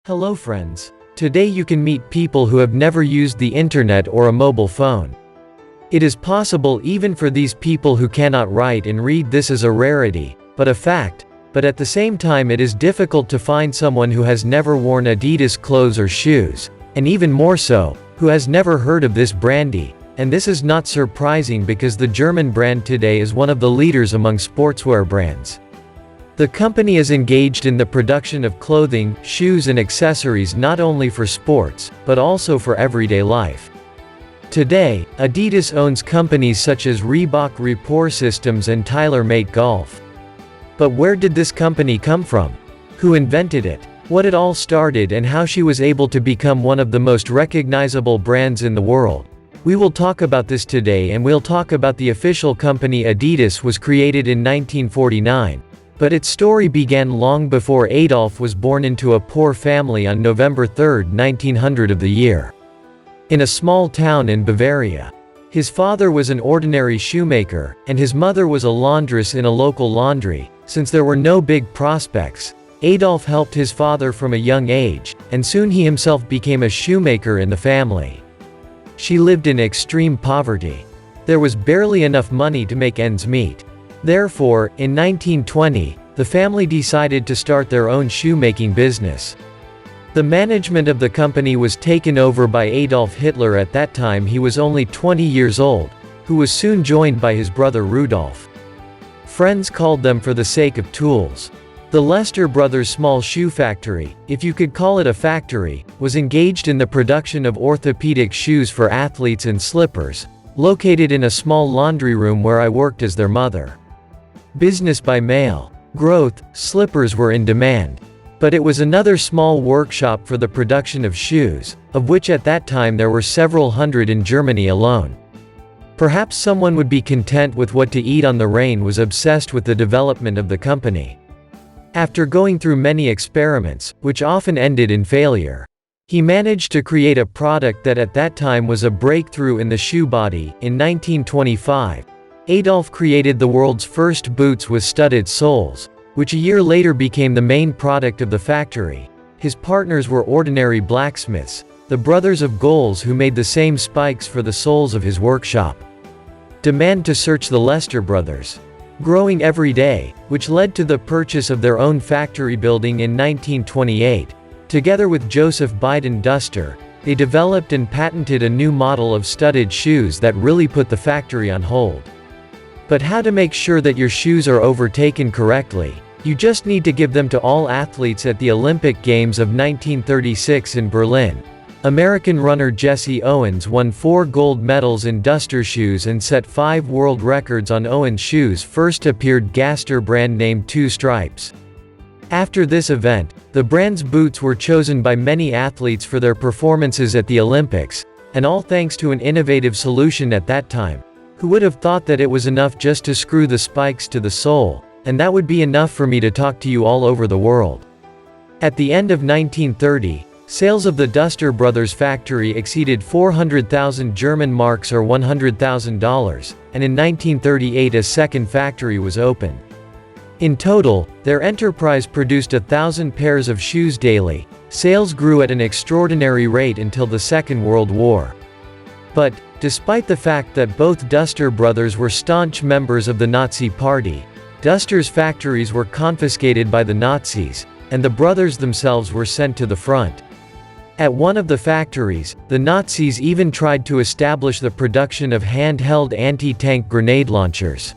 Hello friends. Today you can meet people who have never used the internet or a mobile phone. It is possible even for these people who cannot write and read. This is a rarity, but a fact. But at the same time it is difficult to find someone who has never worn Adidas clothes or shoes, and even more so, who has never heard of this brandy. And this is not surprising because the German brand today is one of the leaders among sportswear brands. The company is engaged in the production of clothing, shoes and accessories not only for sports, but also for everyday life. Today, Adidas owns companies such as Reebok Rapport Systems and Tailor Made Golf. But where did this company come from? Who invented it? What it all started and how she was able to become one of the most recognizable brands in the world? We will talk about this today, and we'll talk about the official company. Adidas was created in 1949. But its story began long before Adolf was born into a poor family on November 3, 1900 of the year. In a small town in Bavaria. His father was an ordinary shoemaker, and his mother was a laundress in a local laundry. Since there were no big prospects, Adolf helped his father from a young age, and soon he himself became a shoemaker in the family. She lived in extreme poverty. There was barely enough money to make ends meet. Therefore, in 1920, the family decided to start their own shoemaking business. The management of the company was taken over by Adolf Hitler. At that time he was only 20 years old, who was soon joined by his brother Rudolf. Friends called them for the sake of tools. The Lester brothers' small shoe factory, if you could call it a factory, was engaged in the production of orthopedic shoes for athletes and slippers, located in a small laundry room where I worked as their mother. Business by mail. Growth, slippers were in demand. But it was another small workshop for the production of shoes, of which at that time there were several hundred in Germany alone. Perhaps someone would be content with what to eat on the rain was obsessed with the development of the company. After going through many experiments, which often ended in failure, he managed to create a product that at that time was a breakthrough in the shoe body. In 1925, Adolf created the world's first boots with studded soles, which a year later became the main product of the factory. His partners were ordinary blacksmiths, the brothers of Goles, who made the same spikes for the soles of his workshop. Demand to search the Lester brothers. Growing every day, which led to the purchase of their own factory building in 1928. Together with Joseph Biden Duster, they developed and patented a new model of studded shoes that really put the factory on hold. But how to make sure that your shoes are overtaken correctly? You just need to give them to all athletes. At the Olympic Games of 1936 in Berlin, American runner Jesse Owens won 4 gold medals in Duster shoes and set 5 world records on Owens shoes. First appeared Gaster brand name 2 Stripes. After this event, the brand's boots were chosen by many athletes for their performances at the Olympics, and all thanks to an innovative solution at that time. Who would have thought that it was enough just to screw the spikes to the sole, and that would be enough for me to talk to you all over the world? At the end of 1930, sales of the Duster Brothers factory exceeded 400,000 German marks or $100,000, and in 1938 a second factory was opened. In total, their enterprise produced 1,000 pairs of shoes daily. Sales grew at an extraordinary rate until the Second World War. But, despite the fact that both Duster brothers were staunch members of the Nazi Party, Duster's factories were confiscated by the Nazis, and the brothers themselves were sent to the front. At one of the factories, the Nazis even tried to establish the production of handheld anti-tank grenade launchers.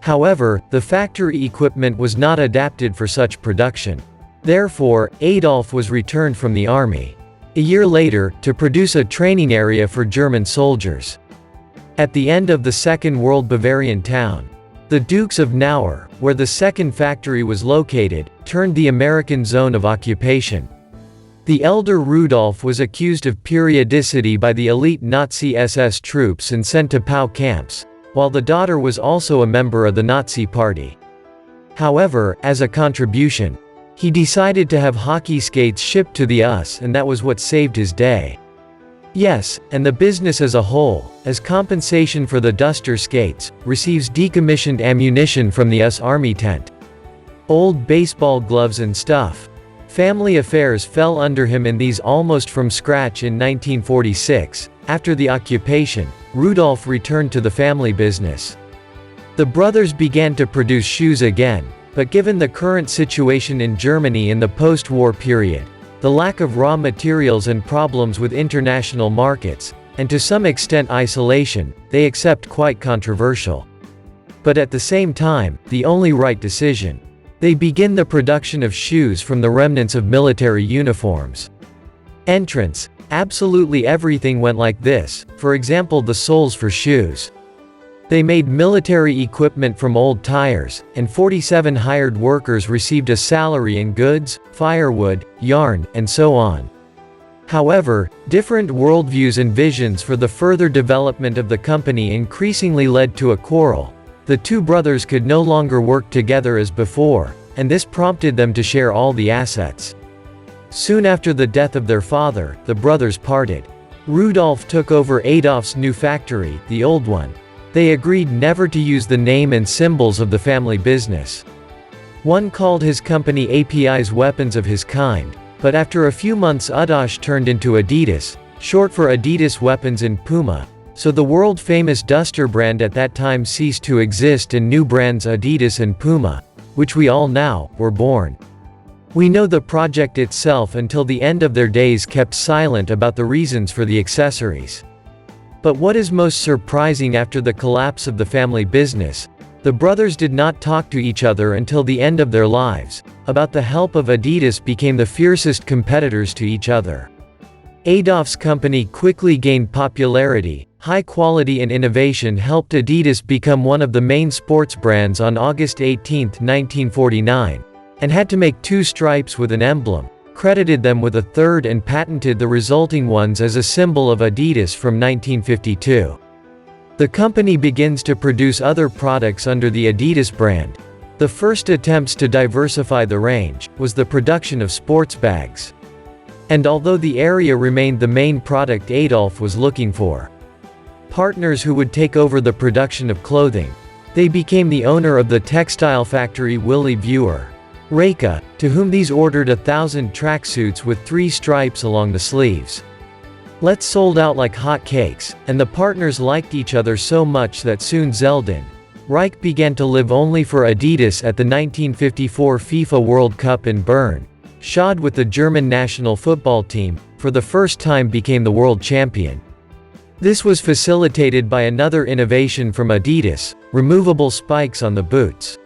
However, the factory equipment was not adapted for such production. Therefore, Adolf was returned from the army a year later, to produce a training area for German soldiers. At the end of the Second World Bavarian town, the Dukes of Nauer, where the second factory was located, turned the American zone of occupation. The elder Rudolf was accused of periodicity by the elite Nazi SS troops and sent to POW camps, while the daughter was also a member of the Nazi Party. However, as a contribution, he decided to have hockey skates shipped to the US, and that was what saved his day. Yes, and the business as a whole, as compensation for the Duster skates, receives decommissioned ammunition from the US Army tent. Old baseball gloves and stuff. Family affairs fell under him in these almost from scratch in 1946. After the occupation, Rudolf returned to the family business. The brothers began to produce shoes again, but given the current situation in Germany in the post-war period, the lack of raw materials and problems with international markets, and to some extent isolation, they accept quite controversial. But at the same time, the only right decision. They begin the production of shoes from the remnants of military uniforms. Entrance. Absolutely everything went like this, for example the soles for shoes. They made military equipment from old tires, and 47 hired workers received a salary in goods, firewood, yarn, and so on. However, different worldviews and visions for the further development of the company increasingly led to a quarrel. The two brothers could no longer work together as before, and this prompted them to share all the assets. Soon after the death of their father, the brothers parted. Rudolf took over Adolf's new factory, the old one. They agreed never to use the name and symbols of the family business. One called his company API's Weapons of his kind, but after a few months Adidas turned into Adidas, short for Adidas Weapons in Puma, so the world-famous duster brand at that time ceased to exist and new brands Adidas and Puma, which we all now, were born. We know the project itself until the end of their days kept silent about the reasons for the accessories. But what is most surprising after the collapse of the family business, the brothers did not talk to each other until the end of their lives. About the help of Adidas became the fiercest competitors to each other. Adolf's company quickly gained popularity. High quality and innovation helped Adidas become one of the main sports brands on August 18, 1949, and had to make 2 stripes with an emblem, credited them with a third and patented the resulting ones as a symbol of Adidas from 1952. The company begins to produce other products under the Adidas brand. The first attempts to diversify the range was the production of sports bags. And although the area remained the main product Adolf was looking for, partners who would take over the production of clothing, they became the owner of the textile factory Willy Viewer Reka, to whom these ordered 1,000 tracksuits with 3 stripes along the sleeves. Let's sold out like hot cakes, and the partners liked each other so much that soon Zeldin Reich began to live only for Adidas at the 1954 FIFA World Cup in Bern. Schad with the German national football team, for the first time became the world champion. This was facilitated by another innovation from Adidas, removable spikes on the boots.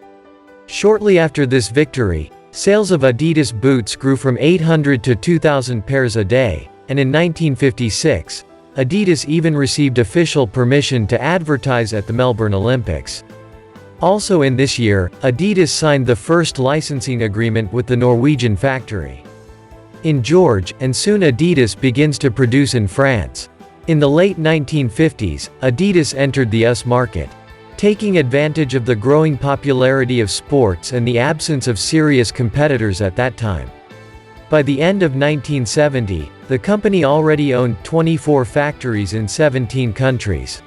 Shortly after this victory, sales of Adidas boots grew from 800 to 2,000 pairs a day, and in 1956, Adidas even received official permission to advertise at the Melbourne Olympics. Also in this year, Adidas signed the first licensing agreement with the Norwegian factory in George, and soon Adidas begins to produce in France. In the late 1950s, Adidas entered the US market, taking advantage of the growing popularity of sports and the absence of serious competitors at that time. By the end of 1970, the company already owned 24 factories in 17 countries.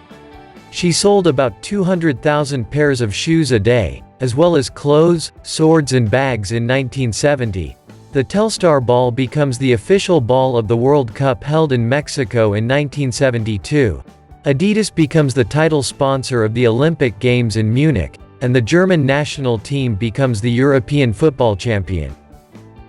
She sold about 200,000 pairs of shoes a day, as well as clothes, swords and bags. In 1970, the Telstar ball becomes the official ball of the World Cup held in Mexico in 1972. Adidas becomes the title sponsor of the Olympic Games in Munich, and the German national team becomes the European football champion.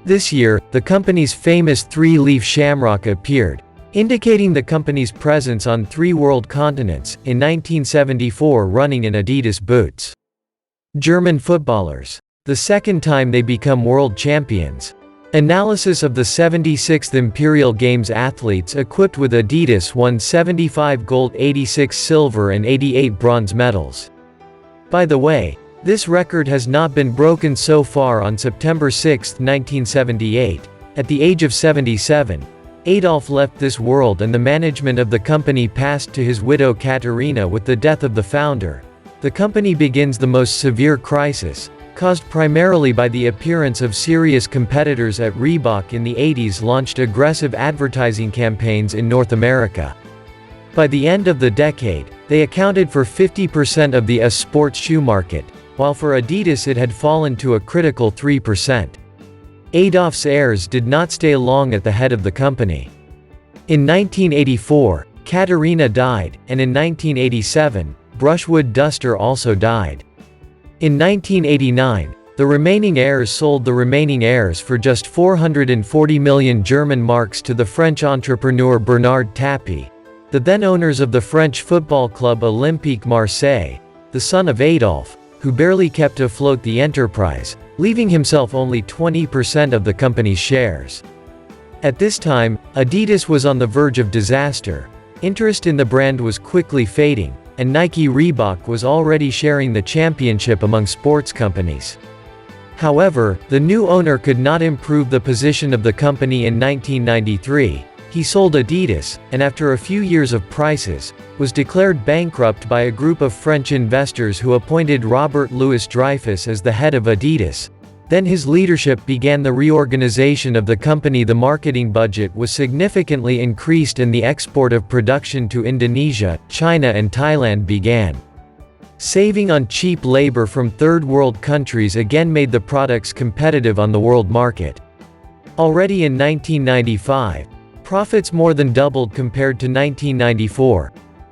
This year, the company's famous 3-leaf shamrock appeared, indicating the company's presence on 3 world continents. In 1974, running in Adidas boots. German footballers. The second time they become world champions. Analysis of the 76th Imperial Games athletes equipped with Adidas won 75 gold, 86 silver and 88 bronze medals. By the way, this record has not been broken so far. On September 6, 1978, at the age of 77, Adolf left this world and the management of the company passed to his widow Katerina. With the death of the founder, the company begins the most severe crisis, caused primarily by the appearance of serious competitors. At Reebok in the 80s launched aggressive advertising campaigns in North America. By the end of the decade, they accounted for 50% of the US sports shoe market, while for Adidas it had fallen to a critical 3%. Adolf's heirs did not stay long at the head of the company. In 1984, Katharina died, and in 1987, Brushwood Duster also died. In 1989, the remaining heirs sold the remaining heirs for just 440 million German marks to the French entrepreneur Bernard Tapie, the then owners of the French football club Olympique Marseille, the son of Adolf, who barely kept afloat the enterprise, leaving himself only 20% of the company's shares. At this time, Adidas was on the verge of disaster. Interest in the brand was quickly fading, and Nike Reebok was already sharing the championship among sports companies. However, the new owner could not improve the position of the company in 1993. He sold Adidas, and after a few years of crisis, was declared bankrupt by a group of French investors who appointed Robert Louis Dreyfus as the head of Adidas. Then his leadership began the reorganization of the company. The marketing budget was significantly increased and the export of production to Indonesia, China and Thailand began. Saving on cheap labor from third world countries again made the products competitive on the world market. Already in 1995, profits more than doubled compared to 1994.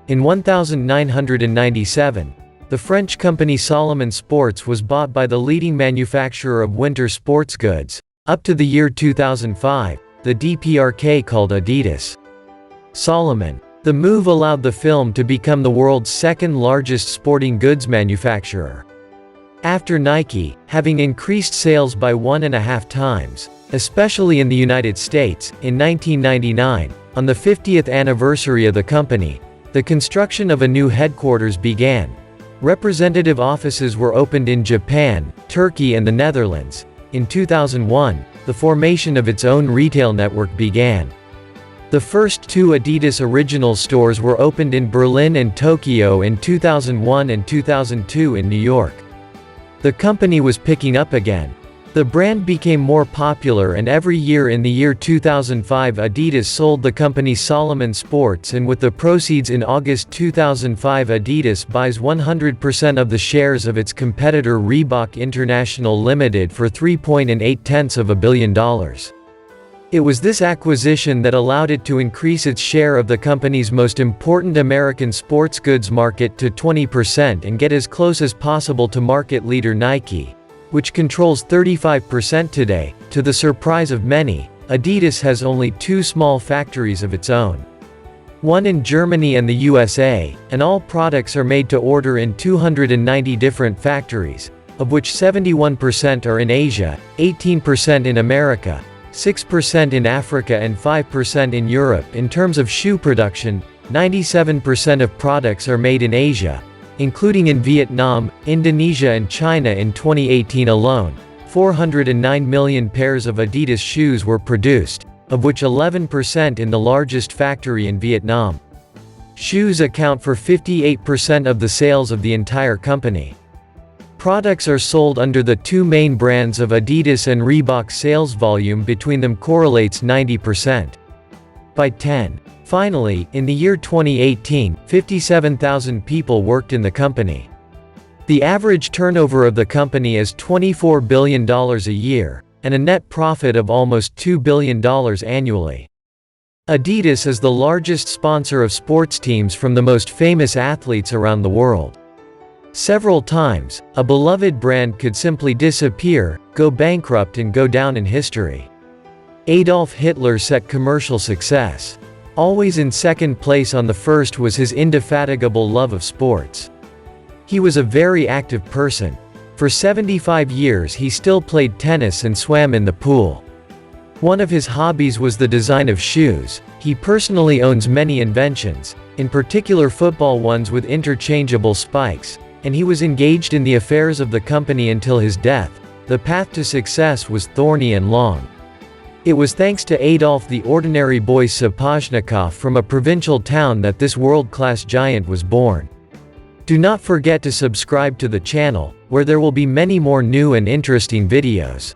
In 1997, the French company Salomon Sports was bought by the leading manufacturer of winter sports goods. Up to the year 2005, the DPRK called Adidas Salomon. The move allowed the film to become the world's second largest sporting goods manufacturer, after Nike, having increased sales by 1.5 times, especially in the United States. In 1999, on the 50th anniversary of the company, the construction of a new headquarters began. Representative offices were opened in Japan, Turkey and the Netherlands. In 2001, the formation of its own retail network began. The first 2 Adidas Originals stores were opened in Berlin and Tokyo in 2001 and 2002 in New York. The company was picking up again. The brand became more popular, and every year in the year 2005 Adidas sold the company Salomon Sports, and with the proceeds in August 2005 Adidas buys 100% of the shares of its competitor Reebok International Limited for $3.8 billion. It was this acquisition that allowed it to increase its share of the company's most important American sports goods market to 20% and get as close as possible to market leader Nike, which controls 35% today. To the surprise of many, Adidas has only 2 small factories of its own. One in Germany and the USA, and all products are made to order in 290 different factories, of which 71% are in Asia, 18% in America, 6% in Africa and 5% in Europe. In terms of shoe production, 97% of products are made in Asia, including in Vietnam, Indonesia and China. In 2018 alone, 409 million pairs of Adidas shoes were produced, of which 11% in the largest factory in Vietnam. Shoes account for 58% of the sales of the entire company. Products are sold under the 2 main brands of Adidas and Reebok. Sales volume between them correlates 90%. By 10. Finally, in the year 2018, 57,000 people worked in the company. The average turnover of the company is $24 billion a year, and a net profit of almost $2 billion annually. Adidas is the largest sponsor of sports teams from the most famous athletes around the world. Several times, a beloved brand could simply disappear, go bankrupt and go down in history. Adolf Hitler set commercial success. Always in second place on the first was his indefatigable love of sports. He was a very active person. For 75 years he still played tennis and swam in the pool. One of his hobbies was the design of shoes. He personally owns many inventions, in particular football ones with interchangeable spikes, and he was engaged in the affairs of the company until his death. The path to success was thorny and long. It was thanks to Adolf the ordinary boy Sapozhnikov from a provincial town that this world-class giant was born. Do not forget to subscribe to the channel, where there will be many more new and interesting videos.